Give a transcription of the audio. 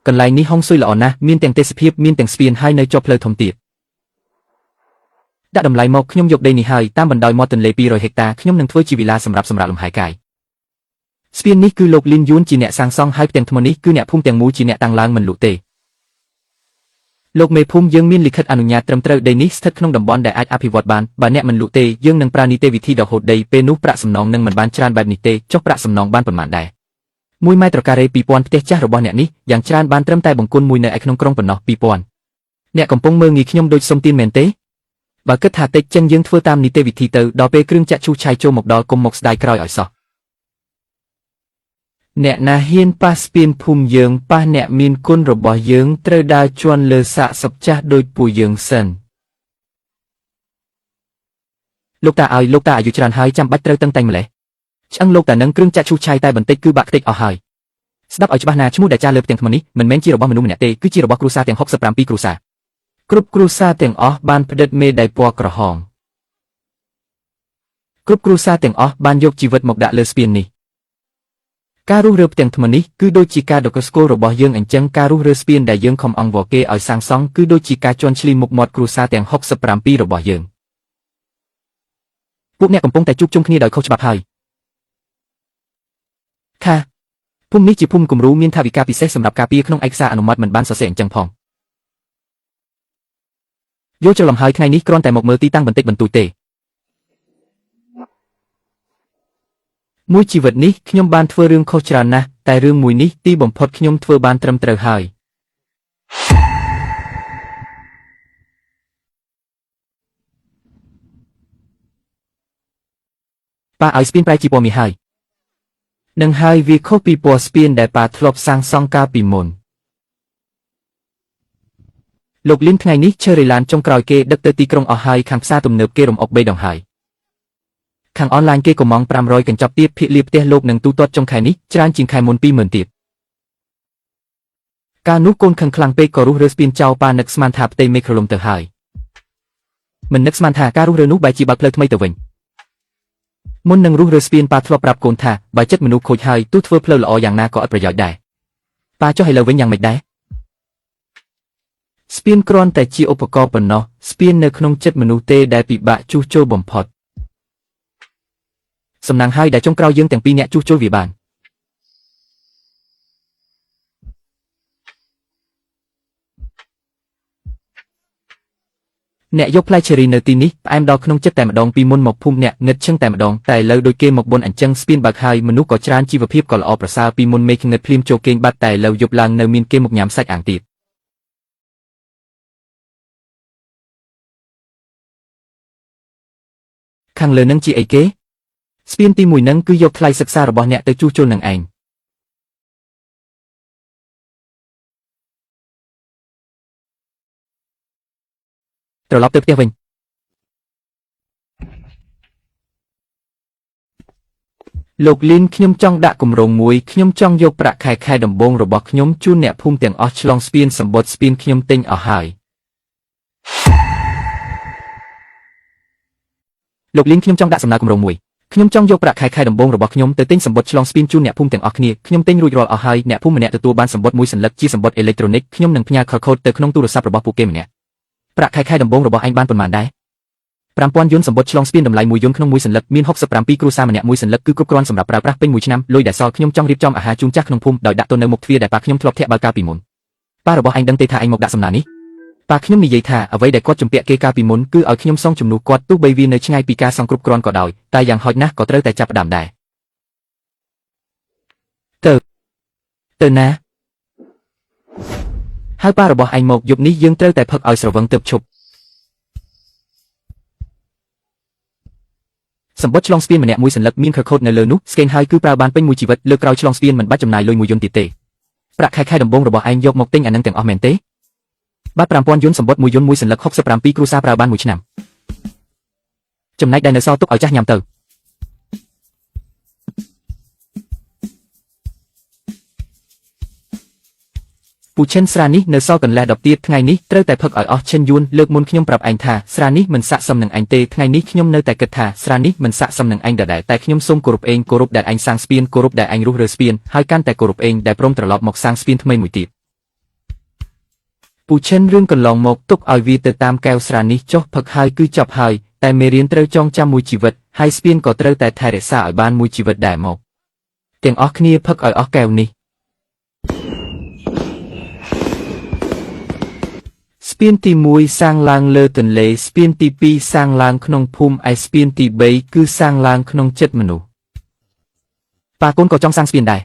កន្លែងនេះហុងស៊ុយល្អណាស់មានទាំងទេសភាពមានទាំងស្ពានហើយនៅជាប់ផ្លូវធំទៀតដាក់តម្លៃមកខ្ញុំយកដីនេះហើយតាមបណ្ដោយមាត់ទន្លេ200ហិកតាខ្ញុំនឹងធ្វើជាវិឡាសម្រាប់លំហែកាយស្ពាននេះគឺលោកលីនយួនជាអ្នកសាងសង់ហើយផ្ទាំងថ្មនេះគឺអ្នកភូមិទាំងមូលជាអ្នកតាំងឡើងមិនលក់ទេលោកមេភូមិយើងមានលិខិតអនុញ្ញាតត្រឹមត្រូវដីនេះស្ថិតក្នុងតំបន់ដែលអាចអភិវឌ្ឍបានបើអ្នកមិនលក់ទេយើងនឹងប្រើនីតិវិធីរហូតដីពេលនោះប្រាក់សំណងនឹងមិនបានច្រើនបែបនេះទេចុះប្រាក់សំណងបានប៉ុន្មានដែរ1ម៉ែត្រការ៉េ2000ផ្ទះចាស់របស់អ្នកនេះយ៉ាងច្រើនបានត្រឹមតែបង្គន់មួយនៅឯក្នុងក្រុងប៉ុណ្ណោះ2000អ្នកកំពុងមើលងាយខ្ញុំដូចសុំទានមែនទេបើគិតថាតិចចឹងយើងធ្វើតាមនីតិវិធីទៅដល់ពេលគ្រឿងចាក់ឈូសឆាយចូលមកដល់គុំមកស្ដាយក្រោយឲ្យសោះអ្នកណាហ៊ានប៉ះស្ពានភូមិយើងប៉ះអ្នកមានគុណរបស់យើងត្រូវដើរជន់លើសាកសពចាស់ដូចពួកយើងសិនលោកតាឲ្យលោកតាអាយុច្រើនហើយចាំបាច់ត្រូវតឹងតែងម្លេះឆ្អឹងលោកតានឹងគ្រឿងចាក់ឈូសឆាយតែបន្តិចគឺបាក់ខ្ទេចអស់ហើយស្ដាប់ឲ្យច្បាស់ណាឈ្មោះដែលចាស់លើផ្ទាំងថ្មនេះមិនមែនជារបស់មនុស្សម្នាក់ទេគឺជារបស់គ្រួសារទាំង67គ្រួសារគ្រប់គ្រួសារទាំងអស់បានផ្តិតមេដៃពណ៌ក្រហមគ្រប់គ្រួសារទាំងអស់បានយកជីវិតមកដាក់លើស្ពាននេះការរុះរើផ្ទាំងថ្មនេះគឺដូចជាការដកស្គលរបស់យើងអញ្ចឹងការរុះរើស្ពានដែលយើងខំអង្វរគេឲ្យសាងសង់គឺដូចជាការជន់ឈ្លីមុខមាត់គ្រួសារទាំង67របស់យើងពួកអ្នកកំពុងតែជួបជុំគ្នាដោយខុសច្បាប់ហើយខាភូមិនេះជាភូមិគំរូមានថវិកាពិសេសសម្រាប់ការពារក្នុងឯកសារអនុម័តមិនបានសរសេរអញ្ចឹងផងយល់ច្រឡំហើយថ្ងៃនេះគ្រាន់តែមកមើលទីតាំងបន្តិចបន្តួចទេមួយជីវិតនេះខ្ញុំបានធ្វើរឿងខុសច្រើនណាស់តែរឿងមួយនេះទីបំផុតខ្ញុំធ្វើបានត្រឹមត្រូវហើយប៉ាឲ្យស្ពានប្រែជាពណ៌មាសហើយនឹងហើយវាខុសពីពណ៌ស្ពានដែលប៉ាធ្លាប់សាងសង់កាលពីមុនលោកលីនថ្ងៃនេះឈើរេឡានចុងក្រោយគេដឹកទៅទីក្រុងអស់ហើយខាងផ្សារទំនើបគេរំអុក3ដងហើយខាងអនឡាញគេកំង500កញ្ចប់ទៀតភាគលាផ្ទះលោកនឹងទូទាត់ចុងខែនេះច្រើនជាងខែមុន20000ទៀតកាលនោះកូនខឹងខ្លាំងពេកក៏រុះរើស្ពានចោលប៉ានឹកស្មានថាផ្ទៃមេឃរលំទៅហើយមិននឹកស្មានថាការរុះរើនោះបែរជាបើកផ្លូវថ្មីទៅវិញមុននឹងរុះរើស្ពានប៉ាធ្លាប់ប្រាប់កូនថាបើចិត្តមនុស្សខូចហើយទោះធ្វើផ្លូវល្អយ៉ាងណាក៏ឥតប្រយោជន៍ដែរប៉ាចុះឥឡូវវិញយ៉ាងម៉េចដែរស្ពានគ្រាន់តែជាឧបករណ៍ប៉ុណ្ណោះស្ពាននៅក្នុងចិត្តមនុស្សទេដែលពិបាកជួសជុលបំផុតសំណាងហើយដែលចុងក្រោយយើងទាំងពីរអ្នកជួសជុលវាបានអ្នកយកផ្លែឈើរីនៅទីនេះផ្អែមដល់ក្នុងចិត្តតែម្ដងពីមុនមកភូមិអ្នកងឹតឈឹងតែម្ដងតែឥឡូវដូចគេមកបុណ្យអញ្ចឹងស្ពានបើកហើយមនុស្សក៏ច្រើនជីវភាពក៏ល្អប្រសើរពីមុនមេឃងឹតភ្លាមចូលគេងបាត់តែឥឡូវយប់ឡើងនៅមានគេមកញ៉ាំសាច់អាំងទៀតខាងលើនឹងជាអីគេស្ពានទី1នឹងគឺយកថ្លៃសិក្សារបស់អ្នកទៅជួសជុលនឹងឯងត្រឡប់ទៅផ្ទះវិញលោកលីនខ្ញុំចង់ដាក់គម្រោងមួយខ្ញុំចង់យកប្រាក់ខែដំបូងរបស់ខ្ញុំជូនអ្នកភូមិទាំងអស់ឆ្លងស្ពានសម្បត្តិស្ពានខ្ញុំទិញអស់ហើយលោកលីនខ្ញុំចង់ដាក់សំណើគម្រោងមួយខ្ញុំចង់យកប្រាក់ខែដំបូងរបស់ខ្ញុំទៅទិញសំបុត្រឆ្លងស្ពានជូនអ្នកភូមិទាំងអស់គ្នាខ្ញុំទិញរួចរាល់អស់ហើយអ្នកភូមិម្នាក់ទទួលបានសំបុត្រមួយសន្លឹកជាសំបុត្រអេឡិចត្រូនិកខ្ញុំនឹងផ្ញើខូដទៅក្នុងទូរស័ព្ទរបស់ពួកគេម្នាក់ប្រាក់ខែដំបូងរបស់ឯងបានប៉ុន្មានដែរ5000យន្តសំបុត្រឆ្លងស្ពានតម្លៃ1យន្តក្នុងមួយសន្លឹកមាន67គ្រួសារម្នាក់មួយសន្លឹកគឺគ្រប់គ្រាន់សម្រាប់ប្រើប្រាស់ពេញមួយឆ្នាំលុយដែលសល់ខ្ញុំចង់រៀបចំអាហារជូនចាស់ក្នុងភូមិដោយដាក់ទុននៅមុខទ្វារដែលប៉ាខ្ញុំធ្លាប់ធាក់បើកាលពីមុនប៉ារបស់ឯងដឹងទេថាឯងមកដាក់សំណើនេះប៉ាខ្ញុំនិយាយថាអ្វីដែលគាត់ជំពាក់គេកាលពីមុនគឺឲ្យខ្ញុំសងជំនួសគាត់ទោះបីវានៅឆ្ងាយពីការសងគ្រប់គ្រាន់ក៏ដោយតែយ៉ាងហោចណាស់ក៏ត្រូវតែចាប់ផ្ដើមដែរទៅណាហើយប៉ារបស់ឯងមកយប់នេះយើងត្រូវតែផឹកឲ្យស្រវឹងទើបឈប់សម្បត្តិឆ្លងស្ពានម្នាក់មួយសន្លឹកមានខូដនៅលើនោះស្កេនហើយគឺប្រើបានពេញមួយជីវិតលើក្រោយឆ្លងស្ពានមិនបាច់ចំណាយលុយមួយយន្តទៀតទេប្រាក់ខែដំបូងរបស់ឯងយកមកទិញអានឹងទាំងអស់មែនទេបាទ 5000 យន្តសម្បត្តិមួយយន្តមួយសន្លឹក67គ្រួសារប្រើបានមួយឆ្នាំចំណែកដែលនៅសល់ទុកឲ្យចាស់ញ៉ាំទៅពូឈិនស្រានេះនៅសល់កន្លះ10ទៀតថ្ងៃនេះត្រូវតែផឹកឲ្យអស់ឈិនយួនលើកមុនខ្ញុំប្រាប់ឯងថាស្រានេះមិនស័ក្តិសមនឹងឯងទេថ្ងៃនេះខ្ញុំនៅតែគិតថាស្រានេះមិនស័ក្តិសមនឹងឯងដដែលតែខ្ញុំសូមគោរពឯងគោរពដែលឯងសាងស្ពានគោរពដែលឯងរុះរើស្ពានហើយកាន់តែគោរពឯងដែលព្រមត្រឡប់មកសាងស្ពានថ្មីមួយទៀត ពូឈិនរឿងកន្លងមកទុកឲ្យវាទៅតាមកែវស្រានេះចុះផឹកហើយគឺចប់ហើយតែមេរៀនត្រូវចងចាំមួយជីវិតហើយស្ពានក៏ត្រូវតែថែរក្សាឲ្យបានមួយជីវិតដែរមកទាំងអស់គ្នាផឹកឲ្យអស់កែវនេះស្ពានទី1សាងឡើងលើទន្លេស្ពានទី2សាងឡើងក្នុងភូមិឯស្ពានទី3គឺសាងឡើងក្នុងចិត្តមនុស្សប៉ាកូនក៏ចង់សាងស្ពានដែរ